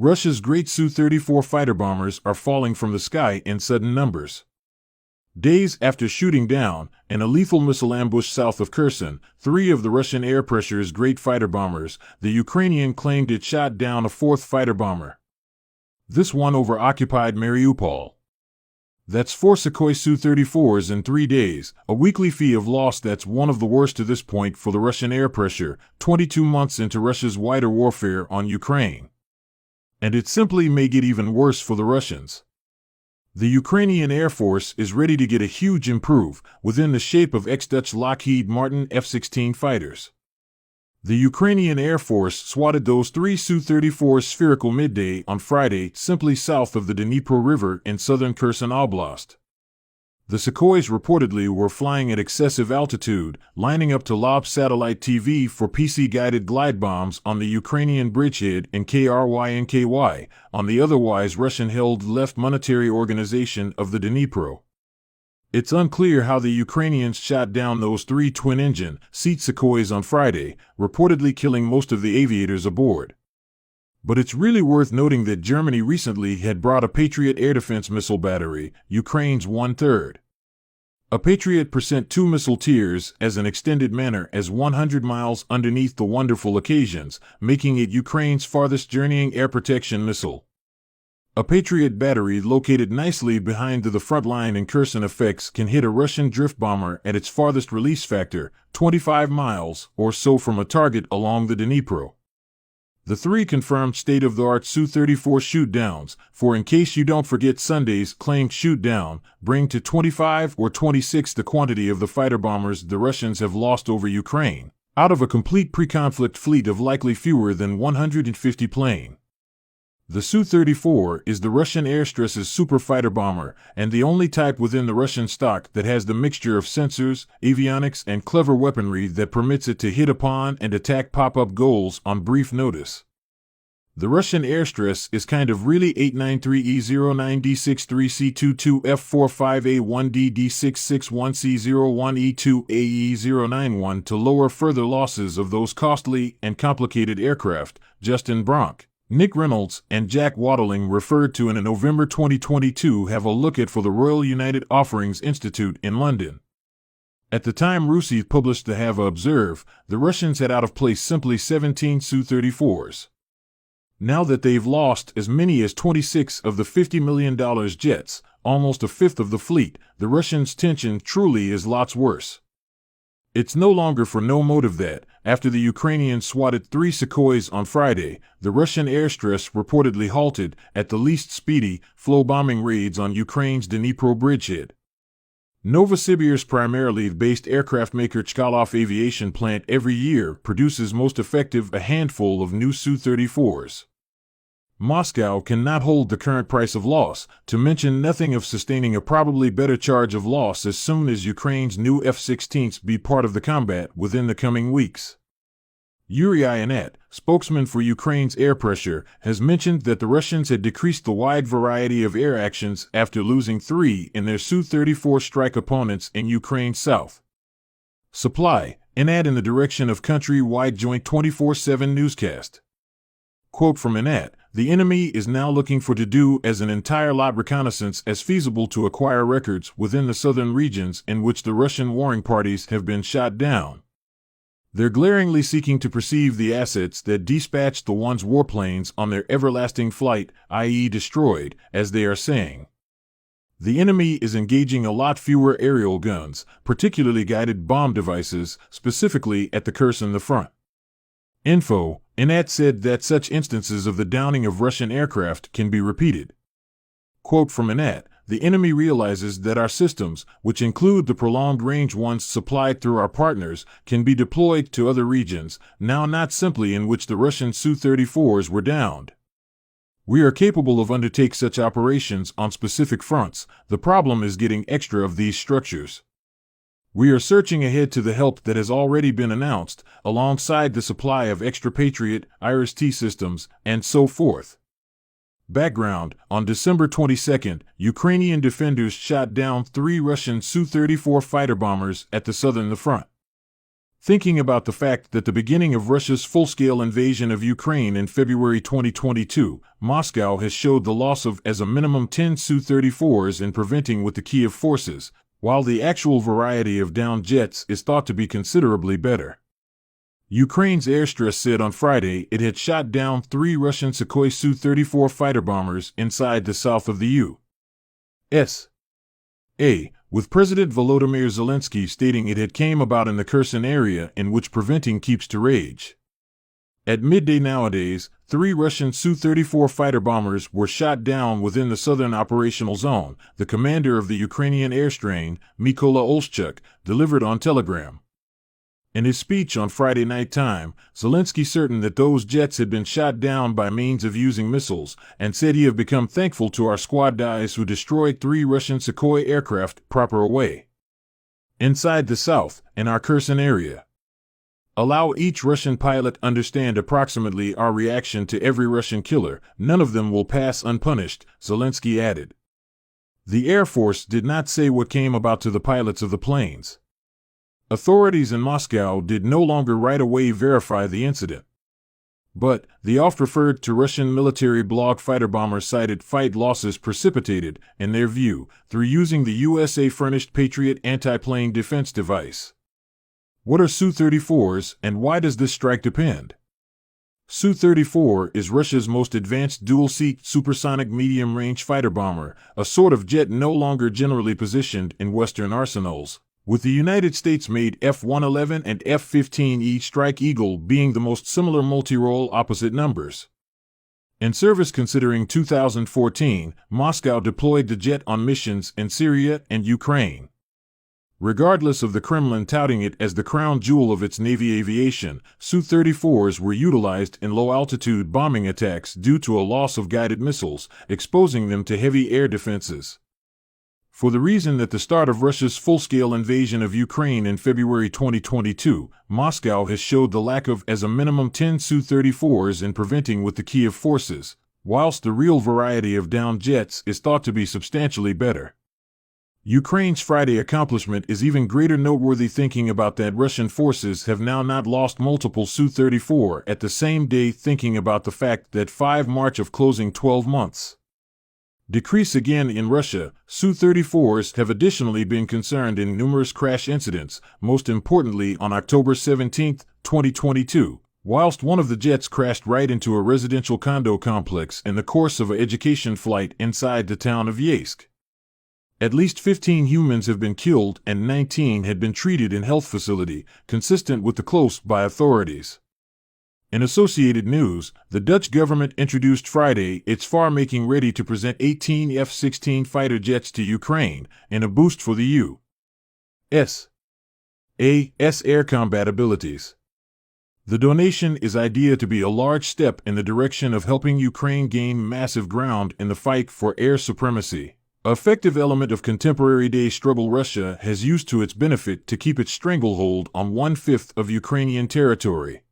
Russia's great Su-34 fighter bombers are falling from the sky in sudden numbers. Days after shooting down, in a lethal missile ambush south of Kherson, 3 of the Russian air pressure's great fighter bombers, the Ukrainian claimed it shot down a 4th fighter bomber. This one over occupied Mariupol. That's 4 Sukhoi Su-34s in 3 days, a weekly fee of loss that's one of the worst to this point for the Russian air pressure, 22 months into Russia's wider warfare on Ukraine. And it simply may get even worse for the Russians. The Ukrainian Air Force is ready to get a huge improve within the shape of ex-Dutch Lockheed Martin F-16 fighters. The Ukrainian Air Force swatted those 3 Su-34s spherical midday on Friday simply south of the Dnipro River in southern Kherson Oblast. The Sukhois reportedly were flying at excessive altitude, lining up to lob satellite TV for PC-guided glide bombs on the Ukrainian bridgehead in KRY on the otherwise Russian-held Left Monetary Organization of the Dnipro. It's unclear how the Ukrainians shot down those 3 twin-engine, seat Sukhois on Friday, reportedly killing most of the aviators aboard. But it's really worth noting that Germany recently had brought a Patriot air defense missile battery, Ukraine's 1/3. A Patriot %2 missile tiers as an extended manner as 100 miles underneath the wonderful occasions, making it Ukraine's farthest journeying air protection missile. A Patriot battery located nicely behind the front line in Kherson effects can hit a Russian drift bomber at its farthest release factor, 25 miles or so from a target along the Dnipro. The 3 confirmed state-of-the-art Su-34 shoot-downs, for in case you don't forget Sunday's claimed shoot-down, bring to 25 or 26 the quantity of the fighter bombers the Russians have lost over Ukraine, out of a complete pre-conflict fleet of likely fewer than 150 planes. The Su-34 is the Russian air stress's super fighter bomber, and the only type within the Russian stock that has the mixture of sensors, avionics, and clever weaponry that permits it to hit upon and attack pop-up goals on brief notice. The Russian air stress is kind of really 893E09D63C22F45A1DD661C01E2AE091 to lower further losses of those costly and complicated aircraft, Justin Bronk, Nick Reynolds, and Jack Waddling referred to in a November 2022 have a look at for the Royal United Offerings Institute in London. At the time Rusi published the Have Observe, the Russians had out of place simply 17 Su-34s. Now that they've lost as many as 26 of the $50 million jets, almost a fifth of the fleet, the Russians' tension truly is lots worse. It's no longer for no motive that, after the Ukrainians swatted 3 Sukhois on Friday, the Russian air stress reportedly halted, at the least speedy, flow bombing raids on Ukraine's Dnipro bridgehead. Novosibirsk primarily based aircraft maker Chkalov Aviation Plant every year produces most effective a handful of new Su-34s. Moscow cannot hold the current price of loss, to mention nothing of sustaining a probably better charge of loss as soon as Ukraine's new F-16s be part of the combat within the coming weeks. Yuri Ianat, spokesman for Ukraine's air pressure, has mentioned that the Russians had decreased the wide variety of air actions after losing 3 in their Su-34 strike opponents in Ukraine's south. Supply, Ianat in the direction of country-wide joint 24/7 newscast. Quote from Ianat, "The enemy is now looking for to do as an entire lot reconnaissance as feasible to acquire records within the southern regions in which the Russian warring parties have been shot down. They're glaringly seeking to perceive the assets that dispatched the one's warplanes on their everlasting flight, i.e. destroyed, as they are saying. The enemy is engaging a lot fewer aerial guns, particularly guided bomb devices, specifically at the Kherson front." Info, Ianat said that such instances of the downing of Russian aircraft can be repeated. Quote from Ianat, "The enemy realizes that our systems, which include the prolonged range ones supplied through our partners, can be deployed to other regions, now not simply in which the Russian Su-34s were downed. We are capable of undertake such operations on specific fronts. The problem is getting extra of these structures. We are searching ahead to the help that has already been announced, alongside the supply of extra Patriot, IRIS-T systems, and so forth." Background, on December 22, Ukrainian defenders shot down 3 Russian Su-34 fighter bombers at the southern front. Thinking about the fact that the beginning of Russia's full-scale invasion of Ukraine in February 2022, Moscow has showed the loss of as a minimum 10 Su-34s in preventing with the Kiev forces, while the actual variety of downed jets is thought to be considerably better. Ukraine's air stress said on Friday it had shot down 3 Russian Sukhoi Su-34 fighter bombers inside the south of the U.S. with President Volodymyr Zelensky stating it had came about in the Kherson area in which preventing keeps to rage. At midday nowadays, 3 Russian Su-34 fighter bombers were shot down within the southern operational zone, the commander of the Ukrainian air strain, Mykola Olszczuk, delivered on Telegram. In his speech on Friday night time, Zelensky certain that those jets had been shot down by means of using missiles, and said he have become thankful to our squad guys who destroyed 3 Russian Sukhoi aircraft proper away. Inside the south, in our Kherson area. Allow each Russian pilot understand approximately our reaction to every Russian killer, none of them will pass unpunished, Zelensky added. The Air Force did not say what came about to the pilots of the planes. Authorities in Moscow did no longer right away verify the incident. But the oft-referred to Russian military blog fighter bombers cited fight losses precipitated, in their view, through using the USA-furnished Patriot anti-plane defense device. What are Su-34s, and why does this strike depend? Su-34 is Russia's most advanced dual-seat supersonic medium-range fighter bomber, a sort of jet no longer generally positioned in Western arsenals, with the United States-made F-111 and F-15E Strike Eagle being the most similar multi-role opposite numbers. In service considering 2014, Moscow deployed the jet on missions in Syria and Ukraine. Regardless of the Kremlin touting it as the crown jewel of its Navy aviation, Su-34s were utilized in low-altitude bombing attacks due to a loss of guided missiles, exposing them to heavy air defenses. For the reason that the start of Russia's full-scale invasion of Ukraine in February 2022, Moscow has showed the lack of as a minimum 10 Su-34s in preventing with the Kiev forces, whilst the real variety of downed jets is thought to be substantially better. Ukraine's Friday accomplishment is even greater noteworthy thinking about that Russian forces have now not lost multiple Su-34 at the same day, thinking about the fact that 5 March of closing 12 months. Decrease again in Russia. Su-34s have additionally been concerned in numerous crash incidents, most importantly on October 17, 2022, whilst one of the jets crashed right into a residential condo complex in the course of an education flight inside the town of Yeysk. At least 15 humans have been killed and 19 had been treated in health facility, consistent with the close by authorities. In Associated News, the Dutch government introduced Friday its FAR, making ready to present 18 F-16 fighter jets to Ukraine, in a boost for the U.S. air combat abilities. The donation is ideated to be a large step in the direction of helping Ukraine gain massive ground in the fight for air supremacy, an effective element of contemporary-day struggle Russia has used to its benefit to keep its stranglehold on 1/5 of Ukrainian territory.